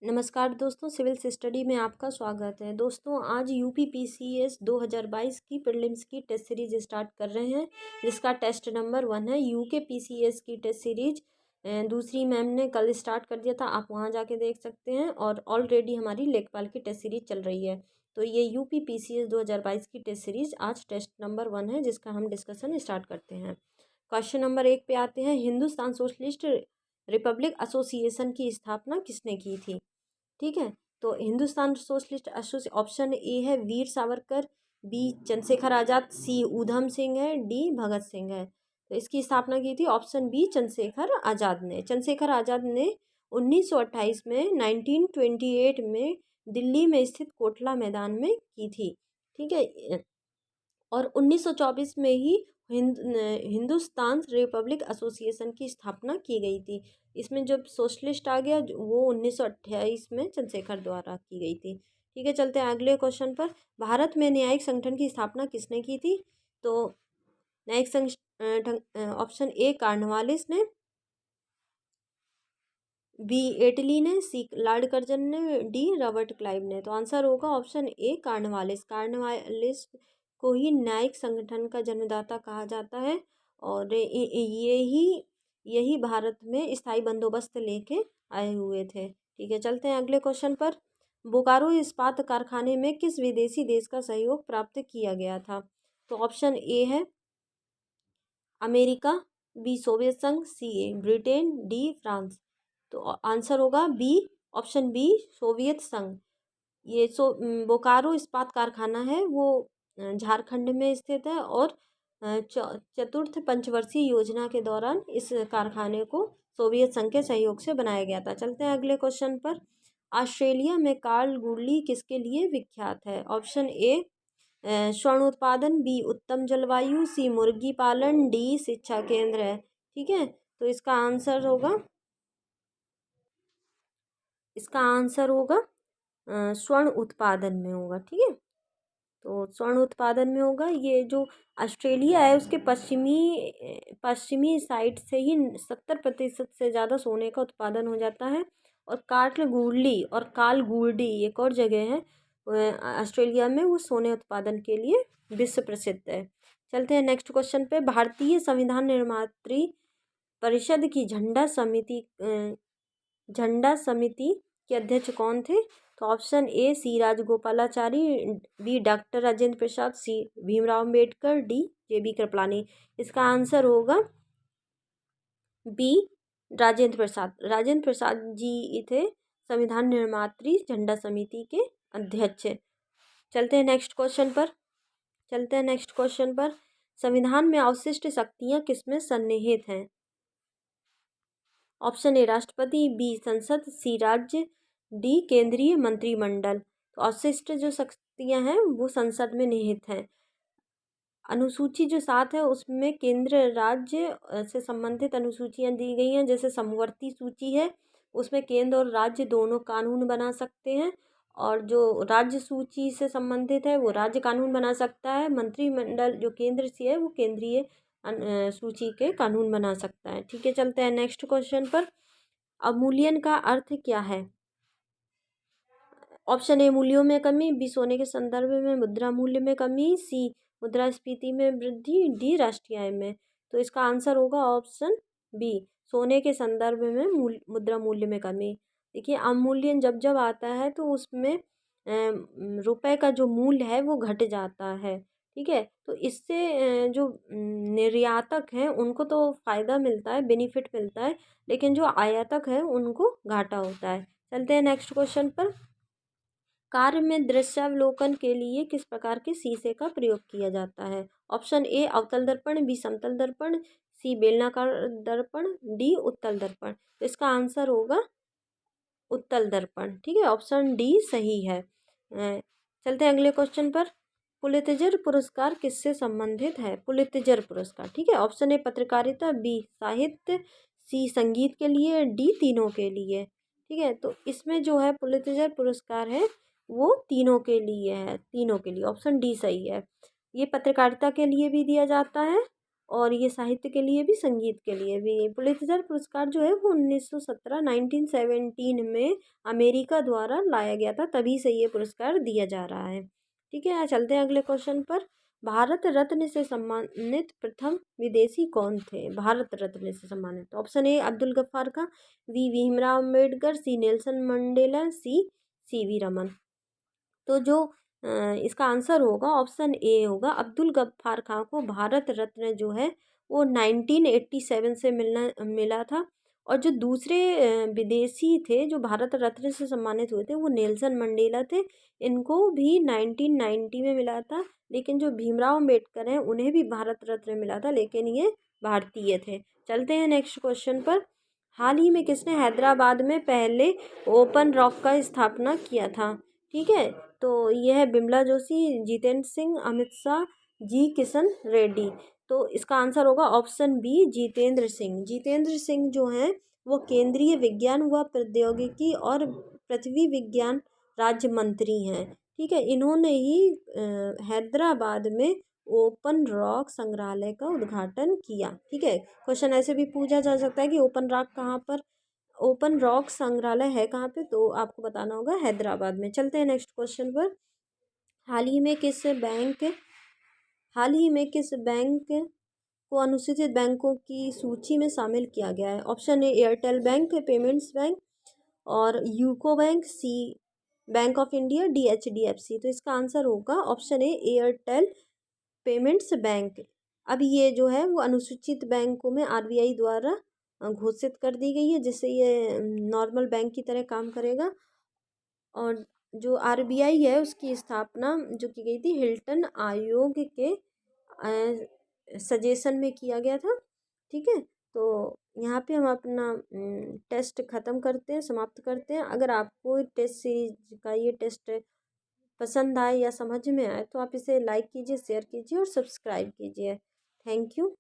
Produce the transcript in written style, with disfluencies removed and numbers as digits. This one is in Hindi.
नमस्कार दोस्तों, सिविल स्टडी में आपका स्वागत है। दोस्तों, आज यूपीपीसीएस 2022 की प्रीलिम्स की टेस्ट सीरीज स्टार्ट कर रहे हैं, जिसका टेस्ट नंबर 1 है। यूके पीसीएस की टेस्ट सीरीज दूसरी मैम ने कल स्टार्ट कर दिया था, आप वहां जाके देख सकते हैं। और ऑलरेडी हमारी लेखपाल की टेस्ट सीरीज चल रही है। तो ये यूपीपीसीएस 2022 की टेस्ट सीरीज आज टेस्ट नंबर 1 है, जिसका हम डिस्कशन स्टार्ट करते हैं। क्वेश्चन नंबर 1 पे आते हैं। हिंदुस्तान सोशलिस्ट रिपब्लिक एसोसिएशन की स्थापना किसने की थी? ठीक है। तो Hindustan socialist association, option A है वीर सावरकर, बी चंद्रशेखर आजाद, सी ऊधम सिंह है, डी भगत सिंह है। तो इसकी स्थापना की थी ऑप्शन बी चंद्रशेखर आजाद ने। चंद्रशेखर आजाद ने 1928 में 1928 में दिल्ली में स्थित कोटला मैदान में की थी। ठीक है। और 1924 में ही हिंदुस्तान रिपब्लिक एसोसिएशन की स्थापना की गई थी। इसमें जब सोशलिस्ट आ गया वो 1928 में चंद्रशेखर द्वारा की गई थी। ठीक है, चलते हैं अगले क्वेश्चन पर। भारत में न्यायिक संगठन की स्थापना किसने की थी? तो न्यायिक संगठन, ऑप्शन ए कार्नवालिस ने, बी एटली ने, सी लॉर्ड कर्जन ने, डी रॉबर्ट क्लाइव ने। तो आंसर होगा ऑप्शन ए कार्नवालिस। कार्नवालिस को ही न्यायिक संगठन का जन्मदाता कहा जाता है। और यही भारत में स्थायी बंदोबस्त लेके आए हुए थे। ठीक है, चलते हैं अगले क्वेश्चन पर। बोकारो इस्पात कारखाने में किस विदेशी देश का सहयोग प्राप्त किया गया था? तो ऑप्शन ए है अमेरिका, बी सोवियत संघ, सी ब्रिटेन, डी फ्रांस। तो आंसर होगा बी, ऑप्शन बी सोवियत संघ। ये बोकारो इस्पात कारखाना है वो झारखंड में स्थित है। और चतुर्थ पंचवर्षीय योजना के दौरान इस कारखाने को सोवियत संघ के सहयोग से बनाया गया था। चलते हैं अगले क्वेश्चन पर। ऑस्ट्रेलिया में कार्ल गुडली किसके लिए विख्यात है? ऑप्शन ए स्वर्ण उत्पादन, बी उत्तम जलवायु, सी मुर्गी पालन, डी शिक्षा केंद्र है। ठीक है, तो इसका आंसर होगा स्वर्ण उत्पादन में होगा। ठीक है, तो स्वर्ण उत्पादन में होगा। ये जो ऑस्ट्रेलिया है उसके पश्चिमी साइड से ही 70% से ज़्यादा सोने का उत्पादन हो जाता है। और काल गुर्डी एक और जगह है ऑस्ट्रेलिया में, वो सोने उत्पादन के लिए विश्व प्रसिद्ध है। चलते हैं नेक्स्ट क्वेश्चन पे। भारतीय संविधान निर्मात्री परिषद की झंडा समिति के अध्यक्ष कौन थे? तो option A C Rajagopalachari, B doctor Rajendra Prasad, C Bhimrao Ambedkar, D J B Kripalani. इसका आंसर होगा बी राजेंद्र प्रसाद। राजेंद्र प्रसाद जी थे संविधान निर्मात्री झंडा समिति के अध्यक्ष। चलते हैं नेक्स्ट क्वेश्चन पर। संविधान में अवशिष्ट शक्तियाँ किसमें सन्निहित हैं? ऑप्शन ए राष्ट्रपति, बी संसद, सी राज्य, डी केंद्रीय मंत्रिमंडल। तो अवशिष्ट जो शक्तियां हैं वो संसद में निहित हैं। अनुसूची जो 7 है उसमें केंद्र राज्य से संबंधित अनुसूचियां दी गई हैं। जैसे समवर्ती सूची है उसमें केंद्र और राज्य दोनों कानून बना सकते हैं। और जो राज्य सूची से संबंधित है वो राज्य कानून बना सकता है। मंत्रिमंडल जो केंद्र से है वो केंद्रीय सूची के कानून बना सकता है। ठीक है, चलते हैं नेक्स्ट क्वेश्चन पर। अवमूल्यन का अर्थ क्या है? ऑप्शन ए मूल्यों में कमी, बी सोने के संदर्भ में मुद्रा मूल्य में कमी, सी मुद्रास्फीति में वृद्धि, डी राष्ट्रीय आय में। तो इसका आंसर होगा ऑप्शन बी सोने के संदर्भ में मुद्रा मूल्य में कमी। देखिए, अवमूल्यन जब जब आता है तो उसमें रुपए का जो मूल्य है वो घट जाता है। ठीक है, तो इससे जो निर्यातक हैं उनको तो फ़ायदा मिलता है, बेनिफिट मिलता है, लेकिन जो आयातक है उनको घाटा होता है। चलते हैं नेक्स्ट क्वेश्चन पर। कार्य में दृश्यावलोकन के लिए किस प्रकार के शीशे का प्रयोग किया जाता है? ऑप्शन ए अवतल दर्पण, बी समतल दर्पण, सी बेलनाकार दर्पण, डी उत्तल दर्पण। तो इसका आंसर होगा उत्तल दर्पण। ठीक है, ऑप्शन डी सही है। चलते हैं अगले क्वेश्चन पर। पुलित्जर पुरस्कार किससे संबंधित है? पुलित्जर पुरस्कार, ठीक है, ऑप्शन ए पत्रकारिता, बी साहित्य, सी संगीत के लिए, डी तीनों के लिए। ठीक है, तो इसमें जो है पुलित्जर पुरस्कार है वो तीनों के लिए है, तीनों के लिए। ऑप्शन डी सही है। ये पत्रकारिता के लिए भी दिया जाता है और ये साहित्य के लिए भी, संगीत के लिए भी। पुलित्ज़र पुरस्कार जो है वो 1917 में अमेरिका द्वारा लाया गया था, तभी से ये पुरस्कार दिया जा रहा है। ठीक है, चलते हैं अगले क्वेश्चन पर। भारत रत्न से सम्मानित प्रथम विदेशी कौन थे? भारत रत्न से सम्मानित, option A Abdul Ghaffar Khan, B Bhimrao Ambedkar, C Nelson Mandela, C V Raman. तो जो इसका आंसर होगा ऑप्शन ए होगा, अब्दुल गफ्फार खां को भारत रत्न जो है वो 1987 से मिला था। और जो दूसरे विदेशी थे जो भारत रत्न से सम्मानित हुए थे वो नेल्सन मंडेला थे, इनको भी 1990 में मिला था। लेकिन जो भीमराव अम्बेडकर हैं उन्हें भी भारत रत्न मिला था, लेकिन ये भारतीय थे। चलते हैं नेक्स्ट क्वेश्चन पर। हाल ही में किसने हैदराबाद में पहले ओपन रॉक का स्थापना किया था? ठीक है, तो यह है बिमला जोशी, जितेंद्र सिंह, अमित शाह, जी किशन रेड्डी। तो इसका आंसर होगा ऑप्शन बी, जितेंद्र सिंह। जितेंद्र सिंह जो हैं वो केंद्रीय विज्ञान व प्रौद्योगिकी और पृथ्वी विज्ञान राज्य मंत्री हैं। ठीक है, इन्होंने ही हैदराबाद में ओपन रॉक संग्रहालय का उद्घाटन किया। ठीक है, क्वेश्चन ऐसे भी पूछा जा सकता है कि ओपन रॉक संग्रहालय है कहाँ पे, तो आपको बताना होगा हैदराबाद में। चलते हैं नेक्स्ट क्वेश्चन पर। हाल ही में किस बैंक को अनुसूचित बैंकों की सूची में शामिल किया गया है? Option A Airtel bank, payments bank, और UCO bank, C bank of India, D HDFC। तो इसका आंसर होगा option A Airtel payments bank. अब ये जो है वो अनुसूचित बैंकों में RBI द्वारा घोषित कर दी गई है, जिससे ये नॉर्मल बैंक की तरह काम करेगा। और जो RBI है उसकी स्थापना जो की गई थी हिल्टन आयोग के सजेशन में किया गया था। ठीक है, तो यहाँ पे हम अपना टेस्ट ख़त्म करते हैं, समाप्त करते हैं। अगर आपको टेस्ट सीरीज का ये टेस्ट पसंद आए या समझ में आए तो आप इसे लाइक कीजिए, शेयर कीजिए और सब्सक्राइब कीजिए। Thank you.